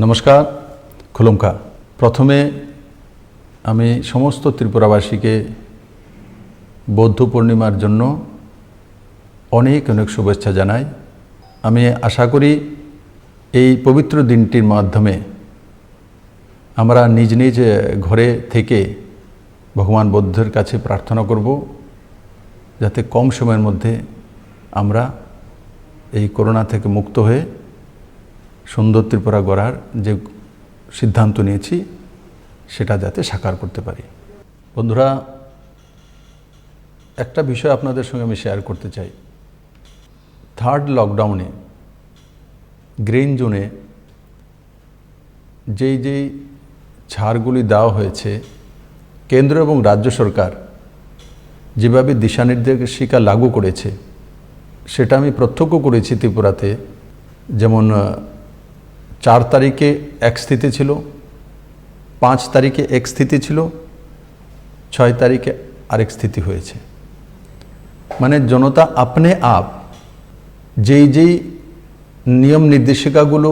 নমস্কার, খুলুমকা। প্রথমে আমি সমস্ত ত্রিপুরাবাসীকে বৌদ্ধ পূর্ণিমার জন্য অনেক অনেক শুভেচ্ছা জানাই। আমি আশা করি এই পবিত্র দিনটির মাধ্যমে আমরা নিজ নিজ ঘরে থেকে ভগবান বুদ্ধের কাছে প্রার্থনা করব যাতে কম সময়ের মধ্যে আমরা এই করোনা থেকে মুক্ত হয়ে সুন্দর ত্রিপুরা গড়ার যে সিদ্ধান্ত নিয়েছি সেটা যাতে সাকার করতে পারি। বন্ধুরা, একটা বিষয় আপনাদের সঙ্গে আমি শেয়ার করতে চাই। থার্ড লকডাউনে গ্রিন জোনে যেই ছাড়গুলি দেওয়া হয়েছে, কেন্দ্র এবং রাজ্য সরকার যেভাবে দিশানির্দেশিকা লাগু করেছে সেটা আমি প্রত্যক্ষ করেছি ত্রিপুরাতে। যেমন 4 তারিখে এক স্থিতি ছিল, 5 তারিখে এক স্থিতি ছিল, 6 তারিখে আরেক স্থিতি হয়েছে। মানে জনতা আপনি আপ যেই নিয়ম নির্দেশিকাগুলো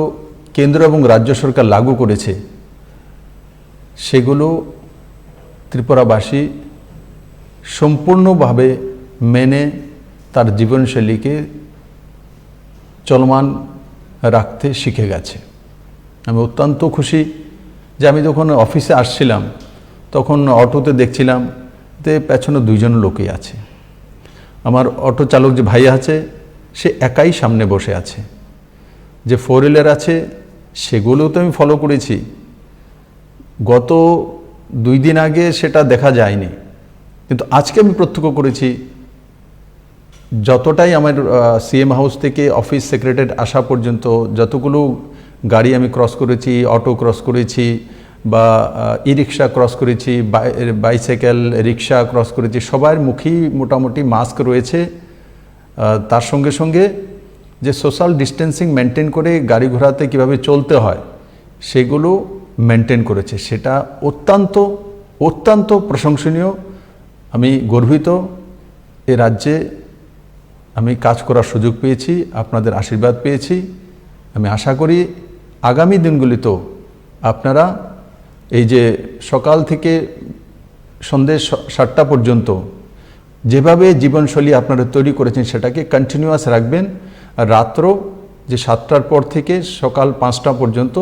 কেন্দ্র এবং রাজ্য সরকার লাগু করেছে সেগুলো ত্রিপুরাবাসী সম্পূর্ণভাবে মেনে তার জীবনশৈলীকে চলমান রাখতে শিখে গেছে। আমি অত্যন্ত খুশি যে আমি যখন অফিসে আসছিলাম তখন অটোতে দেখছিলাম যে পেছনে 2 জন লোকই আছে। আমার অটো চালক যে ভাই আছে সে একাই সামনে বসে আছে। যে 4 হুইলার আছে সেগুলোও তো আমি ফলো করেছি। গত 2 দিন আগে সেটা দেখা যায়নি, কিন্তু আজকে আমি প্রত্যক্ষ করেছি। যতটাই আমার সিএম হাউস থেকে অফিস সেক্রেটারিয়েট আসা পর্যন্ত যতগুলো গাড়ি আমি ক্রস করেছি, অটো ক্রস করেছি বা ই রিক্সা ক্রস করেছি, বাইসাইকেল রিক্সা ক্রস করেছি, সবার মুখেই মোটামুটি মাস্ক রয়েছে। তার সঙ্গে সঙ্গে যে সোশ্যাল ডিস্টেন্সিং মেনটেন করে গাড়ি ঘোড়াতে কীভাবে চলতে হয় সেগুলো মেনটেন করেছে। সেটা অত্যন্ত প্রশংসনীয়। আমি গর্বিত এ রাজ্যে আমি কাজ করার সুযোগ পেয়েছি, আপনাদের আশীর্বাদ পেয়েছি। আমি আশা করি আগামী দিনগুলিতেও আপনারা এই যে সকাল থেকে সন্ধ্যে 7টা পর্যন্ত যেভাবে জীবনশৈলী আপনারা তৈরি করেছেন সেটাকে কন্টিনিউয়াস রাখবেন। আর রাত্র যে 7টার পর থেকে সকাল 5টা পর্যন্ত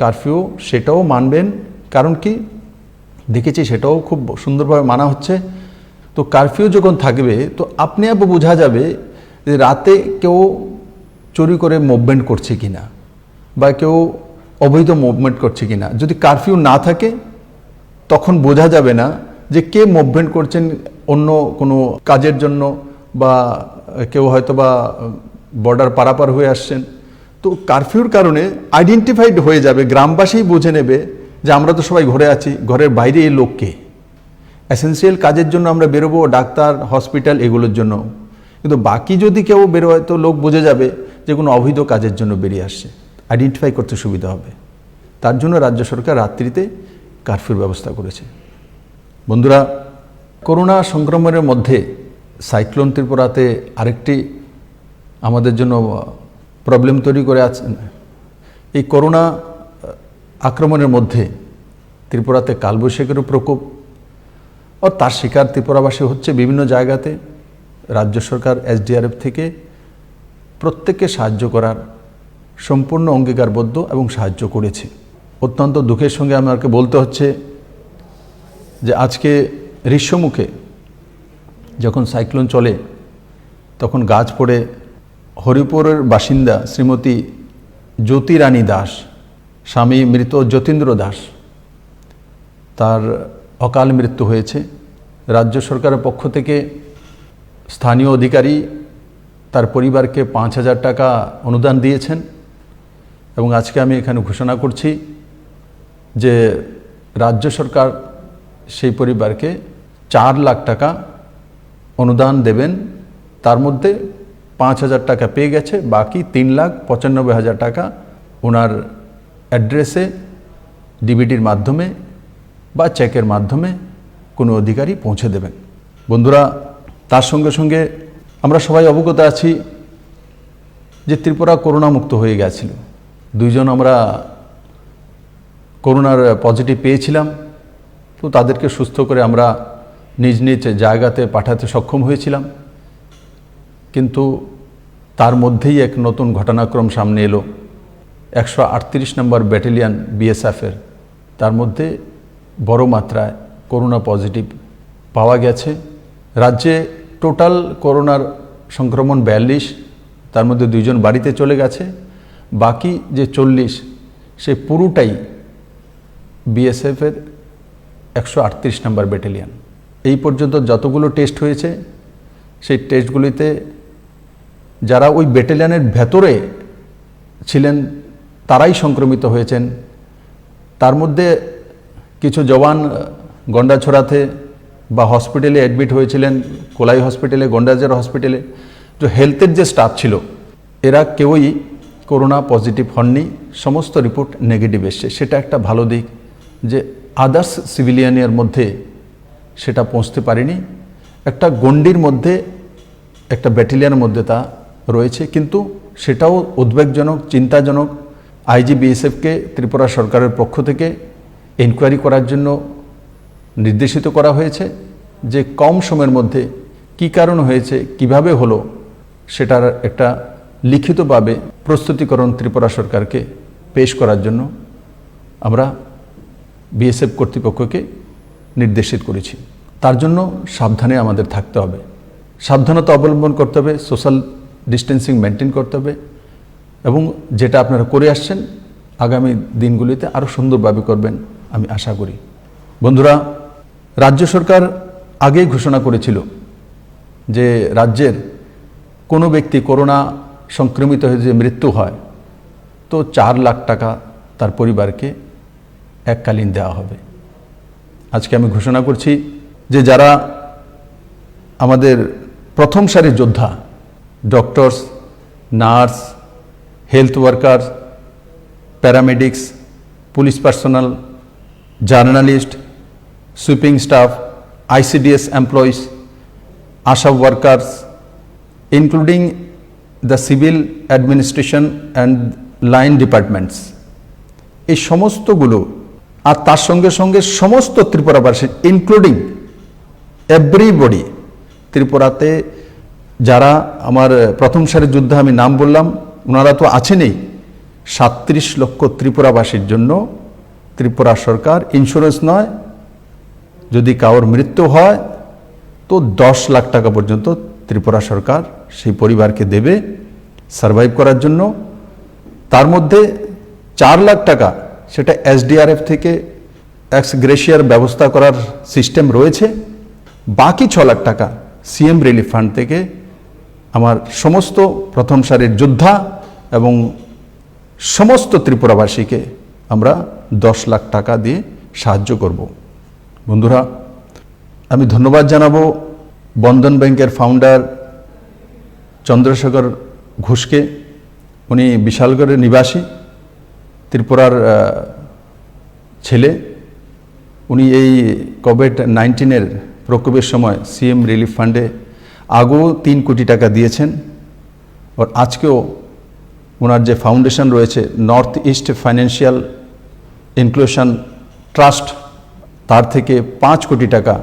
কারফিউ সেটাও মানবেন। কারণ কি দেখেছি সেটাও খুব সুন্দরভাবে মানা হচ্ছে। তো কারফিউ যখন থাকবে তো আপনি বোঝা যাবে যে রাতে কেউ চুরি করে মুভমেন্ট করছে কিনা বা কেউ অবৈধ মুভমেন্ট করছে কিনা। যদি কারফিউ না থাকে তখন বোঝা যাবে না যে কে মুভমেন্ট করছেন অন্য কোনো কাজের জন্য বা কেউ হয়তো বা বর্ডার পারাপার হয়ে আসছেন। তো কারফিউর কারণে আইডেন্টিফাইড হয়ে যাবে, গ্রামবাসী বুঝে নেবে যে আমরা তো সবাই ঘরে আছি, ঘরের বাইরে এই লোককে। এসেন্সিয়াল কাজের জন্য আমরা বেরোবো, ডাক্তার, হসপিটাল এগুলোর জন্য। কিন্তু বাকি যদি কেউ বেরোয় তো লোক বুঝে যাবে যে কোনো অবৈধ কাজের জন্য বেরিয়ে আসছে, আইডেন্টিফাই করতে সুবিধা হবে। তার জন্য রাজ্য সরকার রাত্রিতে কারফিউর ব্যবস্থা করেছে। বন্ধুরা, করোনা সংক্রমণের মধ্যে সাইক্লোন ত্রিপুরাতে আরেকটি আমাদের জন্য প্রবলেম তৈরি করে আছে। এই করোনা আক্রমণের মধ্যে ত্রিপুরাতে কালবৈশাখীরও প্রকোপ ও তার শিকার ত্রিপুরাবাসী হচ্ছে বিভিন্ন জায়গাতে। রাজ্য সরকার এসডিআরএফ থেকে প্রত্যেককে সাহায্য করার সম্পূর্ণ অঙ্গীকারবদ্ধ এবং সাহায্য করেছে। অত্যন্ত দুঃখের সঙ্গে আমাকে বলতে হচ্ছে যে আজকে গ্রীষ্মমুখে যখন সাইক্লোন চলে তখন গাছ পড়ে হরিপুরের বাসিন্দা শ্রীমতী জ্যোতি রানী দাস, স্বামী মৃত যতীন্দ্র দাস, তার অকাল মৃত্যু হয়েছে। রাজ্য সরকারের পক্ষ থেকে স্থানীয় অধিকারী তার পরিবারকে 5,000 টাকা অনুদান দিয়েছেন এবং আজকে আমি এখানে ঘোষণা করছি যে রাজ্য সরকার সেই পরিবারকে 4 লাখ টাকা অনুদান দেবেন। তার মধ্যে 5,000 টাকা পেয়ে গেছে, বাকি 3,95,000 টাকা ওনার অ্যাড্রেসে ডিবিটির মাধ্যমে বা চেকের মাধ্যমে কোনো অধিকারী পৌঁছে দেবেন। বন্ধুরা, তার সঙ্গে সঙ্গে আমরা সবাই অবগত আছি যে ত্রিপুরা করোনা মুক্ত হয়ে গেছিল। 2 জন আমরা করোনার পজিটিভ পেয়েছিলাম, তো তাদেরকে সুস্থ করে আমরা নিজ নিজ জায়গাতে পাঠাতে সক্ষম হয়েছিলাম। কিন্তু তার মধ্যেই এক নতুন ঘটনাক্রম সামনে এলো। 138 নম্বর ব্যাটালিয়ন বিএসএফের, তার মধ্যে বড় মাত্রায় করোনা পজিটিভ পাওয়া গেছে। রাজ্যে টোটাল করোনার সংক্রমণ 42, তার মধ্যে 2 জন বাড়িতে চলে গেছে। বাকি যে 40 সে পুরোটাই বিএসএফের 138 নম্বর ব্যাটালিয়ন। এই পর্যন্ত যতগুলো টেস্ট হয়েছে সেই টেস্টগুলিতে যারা ওই ব্যাটালিয়নের ভেতরে ছিলেন তারাই সংক্রমিত হয়েছেন। তার মধ্যে কিছু জওয়ান গন্ডাছড়াতে বা হসপিটালে অ্যাডমিট হয়েছিলেন, কোলাই হসপিটালে, গন্ডাজের হসপিটালে। যে হেলথের যে স্টাফ ছিল এরা কেউই করোনা পজিটিভ হননি, সমস্ত রিপোর্ট নেগেটিভ এসছে। সেটা একটা ভালো দিক যে আদার্স সিভিলিয়ানের মধ্যে সেটা পৌঁছতে পারেনি। একটা গণ্ডির মধ্যে, একটা ব্যাটালিয়নের মধ্যে তা রয়েছে, কিন্তু সেটাও উদ্বেগজনক, চিন্তাজনক। আইজিবিএসএফকে ত্রিপুরা সরকারের পক্ষ থেকে এনকোয়ারি করার জন্য নির্দেশিত করা হয়েছে যে কম সময়ের মধ্যে কী কারণ হয়েছে, কিভাবে হলো, সেটার একটা লিখিতভাবে প্রস্তুতিকরণ ত্রিপুরা সরকারকে পেশ করার জন্য আমরা বিএসএফ কর্তৃপক্ষকে নির্দেশিত করেছি। তার জন্য সাবধানে আমাদের থাকতে হবে, সাবধানতা অবলম্বন করতে হবে, সোশ্যাল ডিস্টেন্সিং মেনটেন করতে হবে এবং যেটা আপনারা করে আসছেন আগামী দিনগুলিতে আরও সুন্দরভাবে করবেন আমি আশা করি। বন্ধুরা, রাজ্য সরকার আগেই ঘোষণা করেছিল যে রাজ্যের কোনো ব্যক্তি করোনা সংক্রমিত হয়ে যে মৃত্যু হয় তো 4 লাখ টাকা তার পরিবারকে এককালীন দেওয়া হবে। আজকে আমি ঘোষণা করছি যে যারা আমাদের প্রথম সারির যোদ্ধা, doctors, nurse, health worker, paramedics, police personnel, journalist, sweeping staff, ICDS employees, Asha workers, including the civil administration and line departments, এই সমস্তগুলো আর তার সঙ্গে সঙ্গে সমস্ত ত্রিপুরাবাসী ইনক্লুডিং এভরিবডি, ত্রিপুরাতে যারা আমার প্রথম সারির যোদ্ধা আমি নাম বললাম ওনারা তো আছেনই, 37 লক্ষ ত্রিপুরাবাসীর জন্য ত্রিপুরা সরকার ইন্স্যুরেন্স নয়, যদি কারোর মৃত্যু হয় তো 10 লাখ টাকা পর্যন্ত ত্রিপুরা সরকার সেই পরিবারকে দেবে সার্ভাইভ করার জন্য। তার মধ্যে 4 লাখ টাকা সেটা SDRF থেকে এক্স গ্রেশিয়ার ব্যবস্থা করার সিস্টেম রয়েছে। বাকি 6 লাখ টাকা CM রিলিফ ফান্ড থেকে আমার সমস্ত প্রথম সারির যোদ্ধা এবং সমস্ত ত্রিপুরাবাসীকে আমরা 10 লাখ টাকা দিয়ে সাহায্য করব। বন্ধুরা, আমি ধন্যবাদ জানাবো বন্ধন ব্যাংকের ফাউন্ডার চন্দ্রশেখর ঘোষকে। উনি বিশালগড়ের নিবাসী, ত্রিপুরার ছেলে। উনি এই COVID-19 প্রকোপের সময় CM রিলিফ ফান্ডে আগেও 3 কোটি টাকা দিয়েছেন। আর আজকেও ওনার যে ফাউন্ডেশন রয়েছে north east financial inclusion trust, তার থেকে 5 কোটি টাকা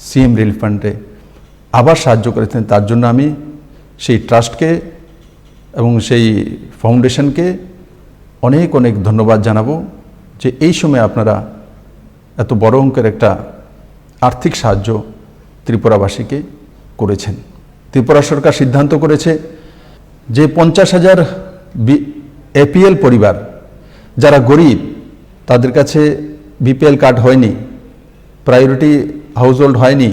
CM রিলিফ ফান্ডে আবার সাহায্য করেছেন। তার জন্য আমি সেই ট্রাস্টকে এবং সেই ফাউন্ডেশনকে অনেক অনেক ধন্যবাদ জানাবো যে এই সময় আপনারা এত বড় অঙ্কের একটা আর্থিক সাহায্য ত্রিপুরাবাসীকে করেছেন। ত্রিপুরা সরকার সিদ্ধান্ত করেছে যে 50,000 APL পরিবার যারা গরিব, তাদের কাছে BPL কার্ড হয়নি, প্রায়োরিটি হাউসহোল্ড হয়নি,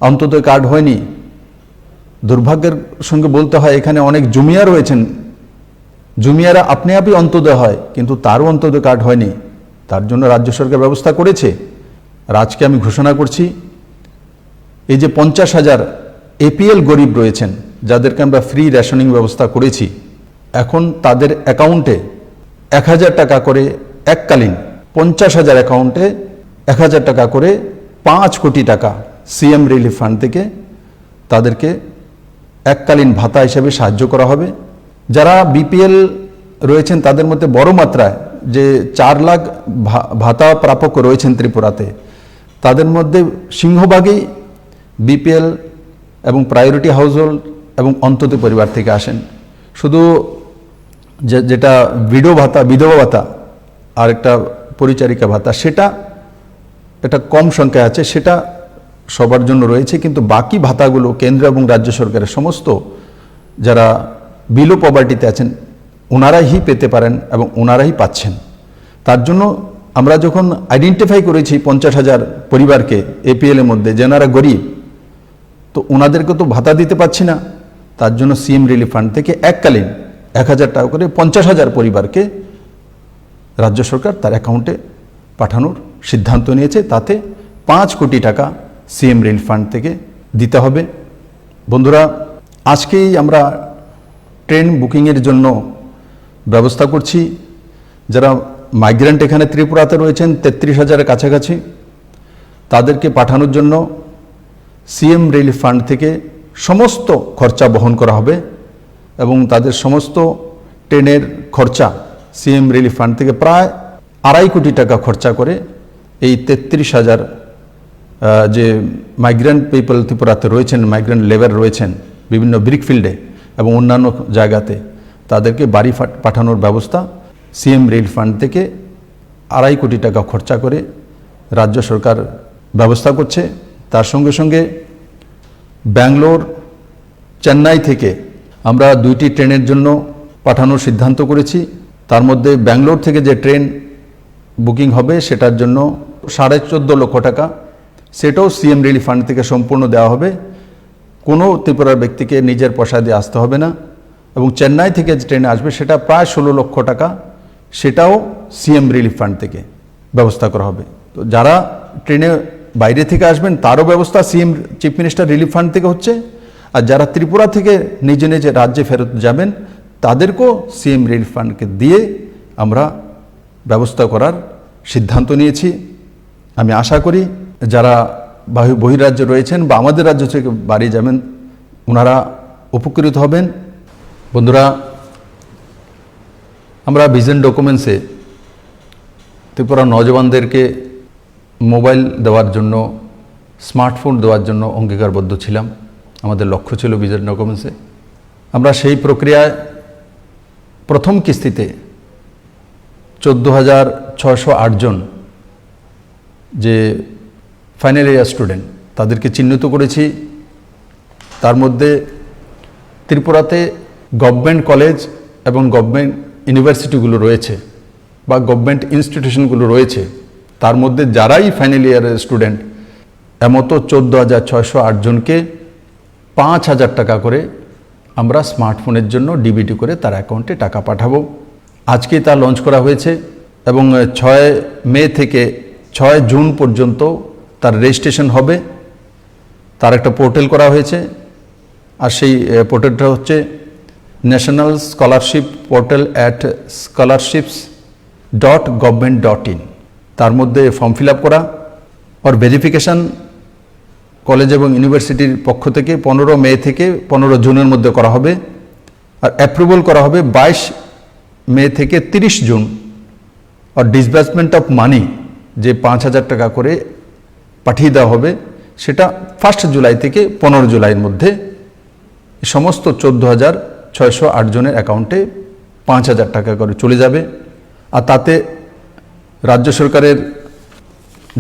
অন্তোদয় কার্ড হয়নি। দুর্ভাগ্যের সঙ্গে বলতে হয় এখানে অনেক জুমিয়া রয়েছেন, জুমিয়ারা আপনি আপনি অন্তোদয় হয় কিন্তু তারও অন্তোদয় কার্ড হয়নি। তার জন্য রাজ্য সরকার ব্যবস্থা করেছে। আর আজকে আমি ঘোষণা করছি এই যে 50,000 APL গরিব রয়েছেন যাদেরকে আমরা ফ্রি রেশনিং ব্যবস্থা করেছি, এখন তাদের অ্যাকাউন্টে 1,000 টাকা করে এককালীন, 50,000 অ্যাকাউন্টে 1,000 টাকা করে 5 কোটি টাকা CM রিলিফ ফান্ড থেকে তাদেরকে এককালীন ভাতা হিসেবে সাহায্য করা হবে। যারা BPL রয়েছেন তাদের মধ্যে বড় মাত্রায় যে 4 লাখ ভাতা প্রাপক রয়েছেন ত্রিপুরাতে, তাদের মধ্যে সিংহভাগই বিপিএল এবং প্রায়োরিটি হাউসহোল্ড এবং অন্তত পরিবার থেকে আসেন। শুধু যেটা বিধবা ভাতা আর একটা পরিচারিকা ভাতা, সেটা এটা কম সংখ্যায় আছে, সেটা সবার জন্য রয়েছে। কিন্তু বাকি ভাতাগুলো কেন্দ্র এবং রাজ্য সরকারের সমস্ত যারা বিলো পভার্টিতে আছেন ওনারাই পেতে পারেন এবং ওনারাই পাচ্ছেন। তার জন্য আমরা যখন আইডেন্টিফাই করেছি 50,000 পরিবারকে এপিএল এর মধ্যে, যারা গরিব, তো ওনাদেরকে তো ভাতা দিতে পারছি না, তার জন্য সিএম রিলিফ ফান্ড থেকে এককালীন 1,000 টাকা করে 50,000 পরিবারকে রাজ্য সরকার তার অ্যাকাউন্টে পাঠানোর সিদ্ধান্ত নিয়েছে। তাতে 5 কোটি টাকা সিএম রিলিফ ফান্ড থেকে দিতে হবে। বন্ধুরা, আজকেই আমরা ট্রেন বুকিংয়ের জন্য ব্যবস্থা করছি। যারা মাইগ্রেন্ট এখানে ত্রিপুরাতে রয়েছেন 33,000-এর কাছাকাছি, তাদেরকে পাঠানোর জন্য সিএম রিলিফ ফান্ড থেকে সমস্ত খরচা বহন করা হবে এবং তাদের সমস্ত ট্রেনের খরচা সিএম রিলিফ ফান্ড থেকে প্রায় 2.5 কোটি টাকা খরচা করে এই 33,000 যে মাইগ্রেন্ট পিপল ত্রিপুরাতে রয়েছেন, মাইগ্রেন্ট লেবার রয়েছেন বিভিন্ন ব্রিকফিল্ডে এবং অন্যান্য জায়গাতে, তাদেরকে বাড়ি পাঠানোর ব্যবস্থা সিএম রিলিফ ফান্ড থেকে 2.5 কোটি টাকা খরচা করে রাজ্য সরকার ব্যবস্থা করছে। তার সঙ্গে সঙ্গে ব্যাঙ্গালোর, চেন্নাই থেকে আমরা 2টি ট্রেনের জন্য পাঠানোর সিদ্ধান্ত করেছি। তার মধ্যে ব্যাঙ্গালোর থেকে যে ট্রেন বুকিং হবে সেটার জন্য 14.5 লক্ষ টাকা, সেটাও সিএম রিলিফ ফান্ড থেকে সম্পূর্ণ দেওয়া হবে। কোনো ত্রিপুরার ব্যক্তিকে নিজের পয়সা দিয়ে আসতে হবে না। এবং চেন্নাই থেকে যে ট্রেনে আসবে সেটা প্রায় 16 লক্ষ টাকা, সেটাও সিএম রিলিফ ফান্ড থেকে ব্যবস্থা করা হবে। তো যারা ট্রেনে বাইরে থেকে আসবেন তারও ব্যবস্থা CM chief minister relief fund থেকে হচ্ছে, আর যারা ত্রিপুরা থেকে নিজ নিজ রাজ্যে ফেরত যাবেন তাদেরকেও সিএম রিলিফ ফান্ডকে দিয়ে আমরা ব্যবস্থা করার সিদ্ধান্ত নিয়েছি। আমি আশা করি যারা বহির্রাজ্যে রয়েছেন বা আমাদের রাজ্য থেকে বাড়ি যাবেন ওনারা উপকৃত হবেন। বন্ধুরা, আমরা ভিশন ডকুমেন্টসে ত্রিপুরা নওজওয়ানদেরকে মোবাইল দেওয়ার জন্য, স্মার্টফোন দেওয়ার জন্য অঙ্গীকারবদ্ধ ছিলাম। আমাদের লক্ষ্য ছিল ভিশন ডকুমেন্টসে। আমরা সেই প্রক্রিয়ায় প্রথম কিস্তিতে 14,608 জন যে ফাইনাল ইয়ার স্টুডেন্ট তাদেরকে চিহ্নিত করেছি। তার মধ্যে ত্রিপুরাতে গভর্নমেন্ট কলেজ এবং গভর্নমেন্ট ইউনিভার্সিটিগুলো রয়েছে বা গভর্নমেন্ট ইনস্টিটিউশনগুলো রয়েছে, তার মধ্যে যারাই ফাইনাল ইয়ারের স্টুডেন্ট এমতো 14,608 জনকে 5,000 টাকা করে আমরা স্মার্টফোনের জন্য ডিবিটি করে তার অ্যাকাউন্টে টাকা পাঠাবো। আজকে তা লঞ্চ করা হয়েছে এবং 6 মে থেকে 6 জুন পর্যন্ত তার রেজিস্ট্রেশন হবে। তার একটা পোর্টাল করা হয়েছে, আর সেই পোর্টালটা হচ্ছে ন্যাশনাল স্কলারশিপ পোর্টাল @scholarships.government.in। তার মধ্যে ফর্ম ফিল আপ করা আর ভেরিফিকেশান কলেজ এবং ইউনিভার্সিটির পক্ষ থেকে 15 মে থেকে 15 জুনের মধ্যে করা হবে, আর অ্যাপ্রুভাল করা হবে 22 মে থেকে 30 জুন। আর ডিসবার্সমেন্ট অফ মানি যে 5,000 টাকা করে পাঠিয়ে দেওয়া হবে সেটা 1 জুলাই থেকে 15 জুলাইয়ের মধ্যে সমস্ত 14,608 জনের অ্যাকাউন্টে 5,000 টাকা করে চলে যাবে। আর তাতে রাজ্য সরকারের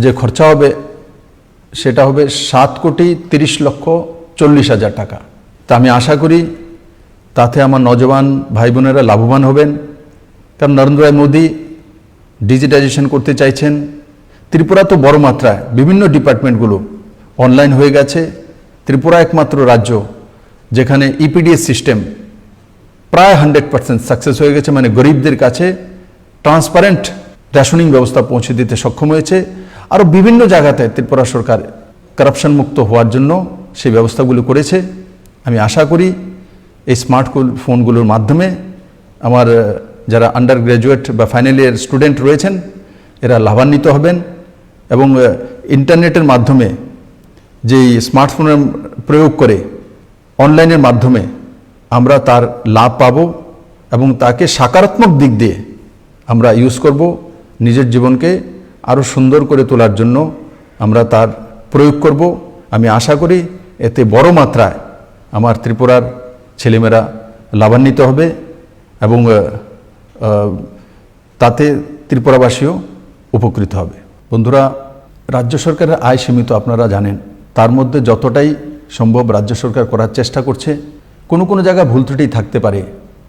যে খরচা হবে সেটা হবে 7,30,40,000 টাকা। তা আমি আশা করি তাতে আমার নওজওয়ান ভাই বোনেরা লাভবান হবেন। কারণ নরেন্দ্র মোদী ডিজিটাইজেশন করতে চাইছেন। ত্রিপুরা তো বড় মাত্রায় বিভিন্ন ডিপার্টমেন্টগুলো অনলাইন হয়ে গেছে। ত্রিপুরা একমাত্র রাজ্য যেখানে ইপিডিএস সিস্টেম প্রায় 100% সাকসেস হয়ে গেছে, মানে গরিবদের কাছে ট্রান্সপারেন্ট রেশনিং ব্যবস্থা পৌঁছে দিতে সক্ষম হয়েছে। আরও বিভিন্ন জায়গাতে ত্রিপুরা সরকার কারাপশন মুক্ত হওয়ার জন্য সেই ব্যবস্থাগুলো করেছে। আমি আশা করি এই স্মার্টফোনগুলোর মাধ্যমে আমার যারা আন্ডার গ্র্যাজুয়েট বা ফাইনাল ইয়ার স্টুডেন্ট রয়েছেন এরা লাভান্বিত হবেন এবং ইন্টারনেটের মাধ্যমে যেই স্মার্টফোনের প্রয়োগ করে অনলাইনের মাধ্যমে আমরা তার লাভ পাব এবং তাকে সকারাত্মক দিক দিয়ে আমরা ইউজ করব, নিজের জীবনকে আরও সুন্দর করে তোলার জন্য আমরা তার প্রয়োগ করব। আমি আশা করি এতে বড় মাত্রায় আমার ত্রিপুরার ছেলেমেয়েরা লাভান্বিত হবে এবং তাতে ত্রিপুরাবাসীও উপকৃত হবে। বন্ধুরা, রাজ্য সরকারের আয় সীমিত, আপনারা জানেন। তার মধ্যে যতটাই সম্ভব রাজ্য সরকার করার চেষ্টা করছে। কোনো কোনো জায়গায় ভুল ত্রুটি থাকতে পারে,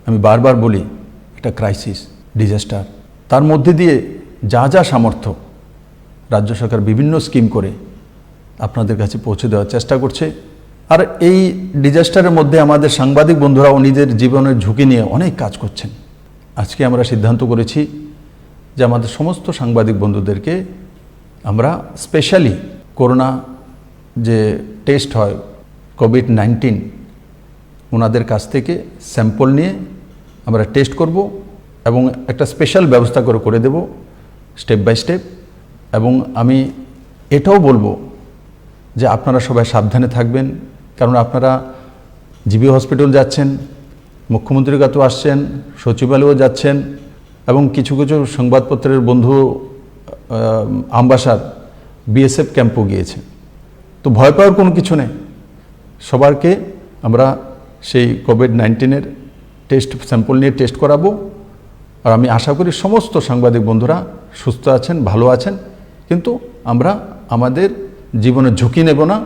আমি বারবার বলি এটা ক্রাইসিস, ডিজাস্টার। তার মধ্যে দিয়ে যা যা সামর্থ্য রাজ্য সরকার বিভিন্ন স্কিম করে আপনাদের কাছে পৌঁছে দেওয়ার চেষ্টা করছে। আর এই ডিজাস্টারের মধ্যে আমাদের সাংবাদিক বন্ধুরাও নিজের জীবনের ঝুঁকি নিয়ে অনেক কাজ করছেন। আজকে আমরা সিদ্ধান্ত করেছি যে আমাদের সমস্ত সাংবাদিক বন্ধুদেরকে আমরা স্পেশালি করোনা যে টেস্ট হয় COVID-19, ওনাদের কাছ থেকে স্যাম্পল নিয়ে আমরা টেস্ট করব এবং একটা স্পেশাল ব্যবস্থা করে দেব স্টেপ বাই স্টেপ। এবং আমি এটাও বলবো যে আপনারা সবাই সাবধানে থাকবেন, কারণ আপনারা জিবি হসপিটাল যাচ্ছেন, মুখ্যমন্ত্রীর কাছেও আসছেন, সচিবালয়েও যাচ্ছেন এবং কিছু কিছু সংবাদপত্রের বন্ধু আমবাসার BSF ক্যাম্পও গিয়েছে। তো ভয় পাওয়ার কোনো কিছু নেই। সবারকে আমরা সেই COVID-19 টেস্ট স্যাম্পল নিয়ে টেস্ট করাবো। আর আমি আশা করি সমস্ত সাংবাদিক বন্ধুরা সুস্থ আছেন, ভালো আছেন। কিন্তু আমরা আমাদের জীবনের ঝুঁকি নেব না।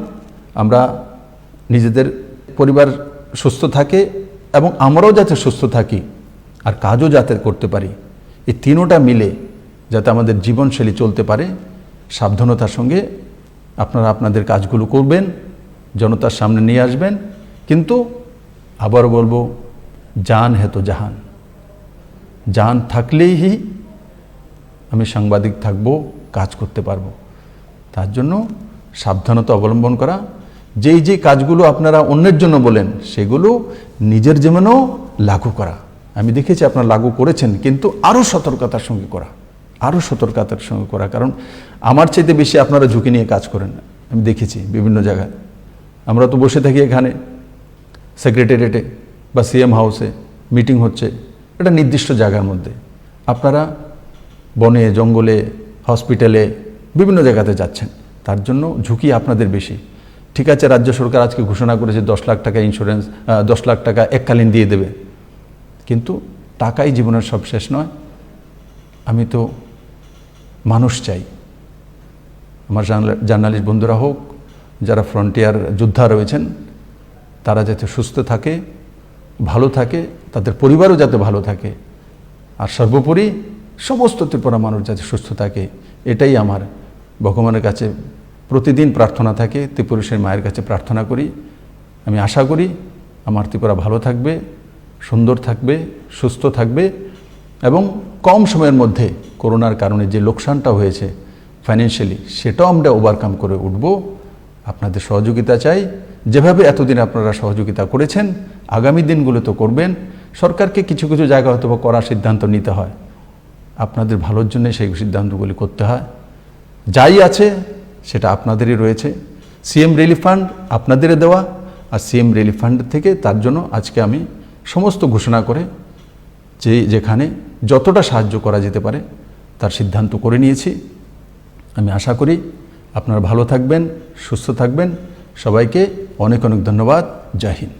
আমরা নিজেদের পরিবার সুস্থ থাকে এবং আমরাও যাতে সুস্থ থাকি আর কাজও যাতে করতে পারি, এই তিনোটা মিলে যাতে আমাদের জীবনশৈলী চলতে পারে, সাবধানতার সঙ্গে আপনারা আপনাদের কাজগুলো করবেন, জনতার সামনে নিয়ে আসবেন। কিন্তু আবার বলবো, জান হে তো জাহান, জান থাকলেই আমি সাংবাদিক থাকবো, কাজ করতে পারবো। তার জন্য সাবধানতা অবলম্বন করা, যেই যে কাজগুলো আপনারা অন্যের জন্য বলেন সেগুলো নিজের জীবনেও লাগু করা। আমি দেখেছি আপনারা লাগু করেছেন, কিন্তু আরও সতর্কতার সঙ্গে করা, আরও সতর্কতার সঙ্গে করা। কারণ আমার চাইতে বেশি আপনারা ঝুঁকি নিয়ে কাজ করেন, আমি দেখেছি বিভিন্ন জায়গায়। আমরা তো বসে থাকি এখানে সেক্রেটারিয়েটে বা CM হাউসে মিটিং হচ্ছে, এটা নির্দিষ্ট জায়গার মধ্যে। আপনারা বনে জঙ্গলে হসপিটালে বিভিন্ন জায়গাতে যাচ্ছেন, তার জন্য ঝুঁকি আপনাদের বেশি। ঠিক আছে, রাজ্য সরকার আজকে ঘোষণা করেছে 10 লাখ টাকা ইন্স্যুরেন্স, 10 লাখ টাকা এককালীন দিয়ে দেবে, কিন্তু টাকাই জীবনের সব শেষ নয়। আমি তো মানুষ চাই, আমার জার্নালিস্ট বন্ধুরা হোক, যারা ফ্রন্টিয়ার যোদ্ধা রয়েছেন, তারা যাতে সুস্থ থাকে, ভালো থাকে, তাদের পরিবারও যাতে ভালো থাকে, আর সর্বোপরি সমস্ত ত্রিপুরা মানুষ যাতে সুস্থ থাকে, এটাই আমার ভগবানের কাছে প্রতিদিন প্রার্থনা থাকে। ত্রিপুরেশের মায়ের কাছে প্রার্থনা করি। আমি আশা করি আমার ত্রিপুরা ভালো থাকবে, সুন্দর থাকবে, সুস্থ থাকবে এবং কম সময়ের মধ্যে করোনার কারণে যে লোকসানটা হয়েছে ফাইন্যান্সিয়ালি, সেটাও আমরা ওভারকাম করে উঠব। আপনাদের সহযোগিতা চাই। যেভাবে এতদিন আপনারা সহযোগিতা করেছেন, আগামী দিনগুলো তো করবেন। সরকারকে কিছু কিছু জায়গা হয়তো করার সিদ্ধান্ত নিতে হয়, আপনাদের ভালোর জন্য সেই সিদ্ধান্তগুলি করতে হয়। যাই আছে সেটা আপনাদেরই রয়েছে। CM রিলিফ ফান্ড আপনাদেরই দেওয়া, আর CM রিলিফ ফান্ড থেকে তার জন্য আজকে আমি সমস্ত ঘোষণা করে যেখানে যতটা সাহায্য করা যেতে পারে তার সিদ্ধান্ত করে নিয়েছি। আমি আশা করি আপনারা ভালো থাকবেন, সুস্থ থাকবেন। সবাইকে অনেক অনেক ধন্যবাদ। জয় হিন্দ।